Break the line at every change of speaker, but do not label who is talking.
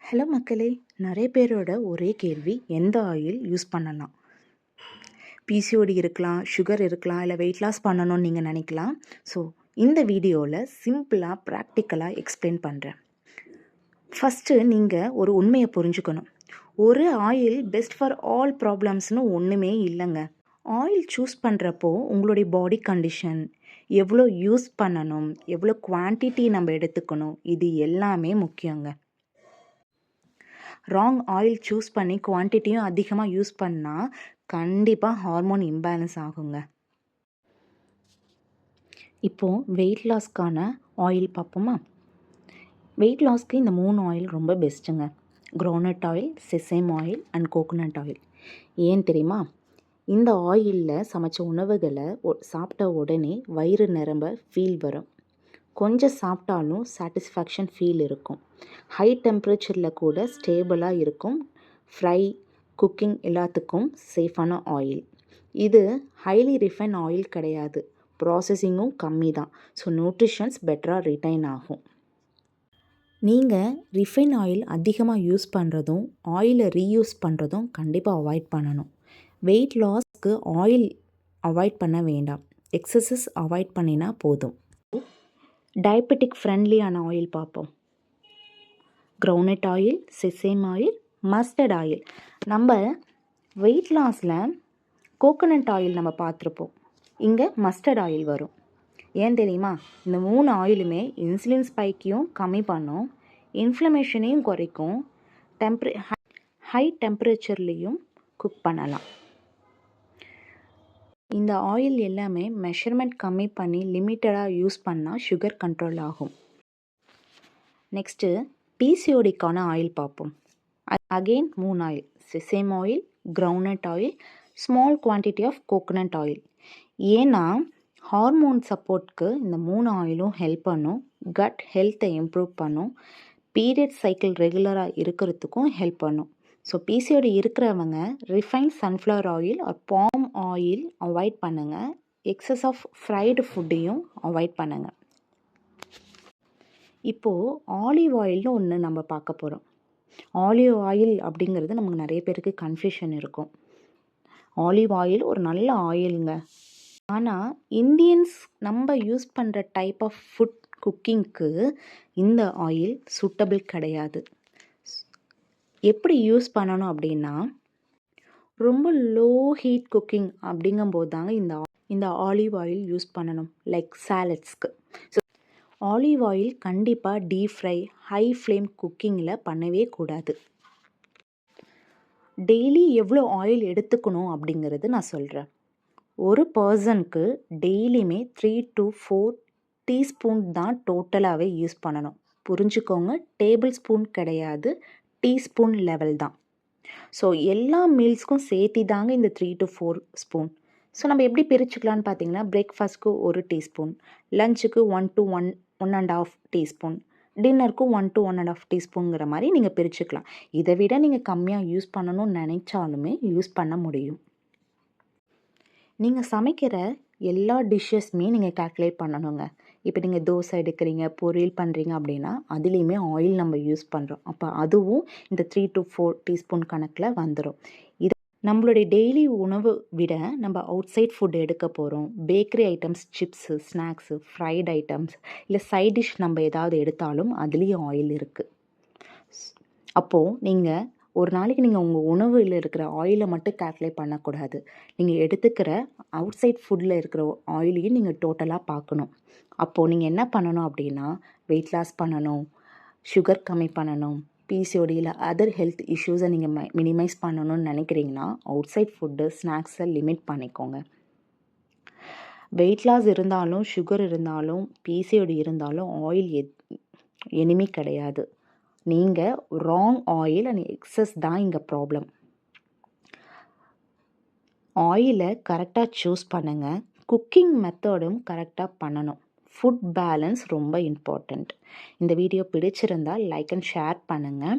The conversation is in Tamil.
ஹலோ மக்களே, நிறைய பேரோட ஒரே கேள்வி எந்த ஆயில் யூஸ் பண்ணலாம். பிசிஓடி இருக்கலாம், சுகர் இருக்கலாம், இல்லை வெயிட் லாஸ் பண்ணணும்னு நீங்கள் நினைக்கலாம். ஸோ இந்த வீடியோவில் சிம்பிளாக ப்ராக்டிக்கலாக எக்ஸ்பிளைன் பண்ணுறேன். ஃபஸ்ட்டு நீங்கள் ஒரு உண்மையை புரிஞ்சுக்கணும். ஒரு ஆயில் பெஸ்ட் ஃபார் ஆல் ப்ராப்ளம்ஸ்னு ஒன்றுமே இல்லைங்க. ஆயில் சூஸ் பண்ணுறப்போ உங்களுடைய பாடி கண்டிஷன், எவ்வளோ யூஸ் பண்ணணும், எவ்வளோ குவான்டிட்டி நம்ம எடுத்துக்கணும், இது எல்லாமே முக்கியங்க. ராங் ஆயில் சூஸ் பண்ணி குவான்டிட்டியும் அதிகமாக யூஸ் பண்ணால் கண்டிப்பாக ஹார்மோன் இம்பேலன்ஸ் ஆகுங்க. இப்போது வெயிட் லாஸ்க்கான ஆயில் பார்ப்போமா? வெயிட் லாஸ்க்கு இந்த 3 ஆயில் ரொம்ப பெஸ்ட்டுங்க. Groundnut oil, sesame oil and coconut oil. ஏன் தெரியுமா? இந்த ஆயிலில் சமைச்ச உணவுகளை சாப்பிட்ட உடனே வயிறு நிரம்ப ஃபீல் வரும். கொஞ்சம் சாப்பிட்டாலும் சாட்டிஸ்ஃபேக்ஷன் ஃபீல் இருக்கும். ஹை டெம்பரேச்சரில் கூட ஸ்டேபிளாக இருக்கும். ஃப்ரை, குக்கிங் எல்லாத்துக்கும் சேஃபான ஆயில். இது ஹைலி ரிஃபைன் ஆயில் கிடையாது. ப்ராசஸிங்கும் கம்மி தான். ஸோ நியூட்ரிஷன்ஸ் பெட்டராக ரிட்டைன் ஆகும். நீங்கள் ரிஃபைன் ஆயில் அதிகமாக யூஸ் பண்ணுறதும் ஆயிலை ரீயூஸ் பண்ணுறதும் கண்டிப்பாக அவாய்ட் பண்ணணும். வெயிட் லாஸ்க்கு ஆயில் அவாய்ட் பண்ண வேண்டாம். எக்ஸசஸ் அவாய்ட் பண்ணினா போதும். டயபெட்டிக் ஃப்ரெண்ட்லியான ஆயில் பார்ப்போம். Groundnut oil, sesame oil, mustard oil. நம்ம வெயிட் லாஸில் கோகோனட் ஆயில் நம்ம பார்த்துருப்போம். இங்கே மஸ்டர்ட் ஆயில் வரும். ஏன் தெரியுமா? இந்த 3 ஆயிலுமே இன்சுலின் ஸ்பைக்கையும் கம்மி பண்ணும், இன்ஃப்ளமேஷனையும் குறைக்கும், ஹை டெம்பரேச்சர்லேயும் குக் பண்ணலாம். இந்த ஆயில் எல்லாமே மெஷர்மெண்ட் கம்மி பண்ணி லிமிட்டடாக யூஸ் பண்ணால் சுகர் கண்ட்ரோல் ஆகும். நெக்ஸ்ட்டு பிசிஓடிக்கான ஆயில் பார்ப்போம். Again 3 oil: sesame oil, groundnut oil, small quantity of coconut oil. ஏன்னா ஹார்மோன் சப்போர்ட்க்கு இந்த 3 ஆயிலும் ஹெல்ப் பண்ணும். கட் ஹெல்த்தை இம்ப்ரூவ் பண்ணும். பீரியட் சைக்கிள் ரெகுலராக இருக்கிறதுக்கும் ஹெல்ப் பண்ணும். ஸோ பிசிஓடி இருக்கிறவங்க refine sunflower oil R palm oil avoid பண்ணுங்கள். எக்ஸஸ் ஆஃப் ஃப்ரைடு ஃபுட்டையும் அவாய்ட் பண்ணுங்கள். இப்போது ஆலிவ் ஆயில்னு ஒன்று நம்ம பார்க்க போகிறோம். ஆலிவ் ஆயில் அப்படிங்கிறது நமக்கு நிறைய பேருக்கு கன்ஃபியூஷன் இருக்கும். ஆலிவ் ஆயில் ஒரு நல்ல ஆயிலுங்க. ஆனால் இந்தியன்ஸ் நம்ம யூஸ் பண்ணுற டைப் ஆஃப் ஃபுட் குக்கிங்க்கு இந்த ஆயில் சூட்டபிள் கிடையாது. எப்படி யூஸ் பண்ணணும் அப்படின்னா, ரொம்ப லோ ஹீட் குக்கிங் அப்படிங்கும்போது தாங்க இந்த ஆலிவ் ஆயில் யூஸ் பண்ணணும். லைக் சாலட்ஸ்க்கு. ஸோ ஆலிவ் ஆயில் கண்டிப்பாக டீப் ஃப்ரை, ஹை ஃப்ளேம் குக்கிங்கில் பண்ணவே கூடாது. டெய்லி எவ்வளோ ஆயில் எடுத்துக்கணும் அப்படிங்கிறது நான் சொல்கிறேன். ஒரு பர்சனுக்கு டெய்லியுமே 3 to 4 டீஸ்பூன் தான் டோட்டலாகவே யூஸ் பண்ணணும். புரிஞ்சுக்கோங்க, டேபிள் ஸ்பூன் கிடையாது, டீஸ்பூன் லெவல் தான். ஸோ எல்லா மீல்ஸ்க்கும் சேர்த்தி தாங்க இந்த 3 to 4 ஸ்பூன். ஸோ நம்ம எப்படி பிரிச்சுக்கலான்னு பார்த்தீங்கன்னா, பிரேக்ஃபாஸ்ட்க்கு 1 டீஸ்பூன், லஞ்சுக்கு 1 to 1.5 டீஸ்பூன், டின்னருக்கு 1 to 1.5 டீஸ்பூனுங்கிற மாதிரி நீங்கள் பிரிச்சுக்கலாம். இதை விட நீங்கள் கம்மியாக யூஸ் பண்ணணும்னு நினைச்சாலுமே யூஸ் பண்ண முடியும். நீங்கள் சமைக்கிற எல்லா டிஷ்ஷஸ்மே நீங்கள் கால்குலேட் பண்ணணுங்க. இப்போ நீங்கள் தோசை எடுக்கிறீங்க, பொரியல் பண்ணுறீங்க அப்படின்னா அதுலேயுமே ஆயில் நம்ம யூஸ் பண்ணுறோம். அப்போ அதுவும் இந்த 3 to 4 டீஸ்பூன் கணக்கில் வந்துடும். இது நம்மளுடைய டெய்லி உணவு விட நம்ம அவுட் சைட் ஃபுட் எடுக்க போகிறோம். Bakery items, chips, snacks, fried items, இல்லை சைட் டிஷ் நம்ம ஏதாவது எடுத்தாலும் அதுலேயும் ஆயில் இருக்குது. அப்போது நீங்கள் ஒரு நாளைக்கு நீங்கள் உங்கள் உணவில் இருக்கிற ஆயிலை மட்டும் கால்குலேட் பண்ணக்கூடாது. நீங்கள் எடுத்துக்கிற அவுட் சைட் ஃபுட்டில் இருக்கிற ஆயிலையும் நீங்கள் டோட்டலாக பார்க்கணும். அப்போது நீங்கள் என்ன பண்ணணும் அப்படின்னா, வெயிட் லாஸ் பண்ணணும், சுகர் கம்மி பண்ணணும், பிசிஓடியில் அதர் ஹெல்த் இஷ்யூஸை நீங்கள் மினிமைஸ் பண்ணணும்னு நினைக்கிறீங்கன்னா அவுட் சைட் ஃபுட்டு, ஸ்நாக்ஸை லிமிட் பண்ணிக்கோங்க. வெயிட் லாஸ் இருந்தாலும், சுகர் இருந்தாலும், பிசிஓடி இருந்தாலும் ஆயில் எனிமி கிடையாது. நீங்கள் ராங் ஆயில் அண்ட் எக்ஸஸ் தான் இங்கே ப்ராப்ளம். ஆயிலை கரெக்டாக சூஸ் பண்ணுங்கள். குக்கிங் மெத்தடும் கரெக்டாக பண்ணணும். ஃபுட் பேலன்ஸ் ரொம்ப இம்பார்ட்டண்ட். இந்த வீடியோ பிடிச்சிருந்தால் லைக் அண்ட் ஷேர் பண்ணுங்கள்.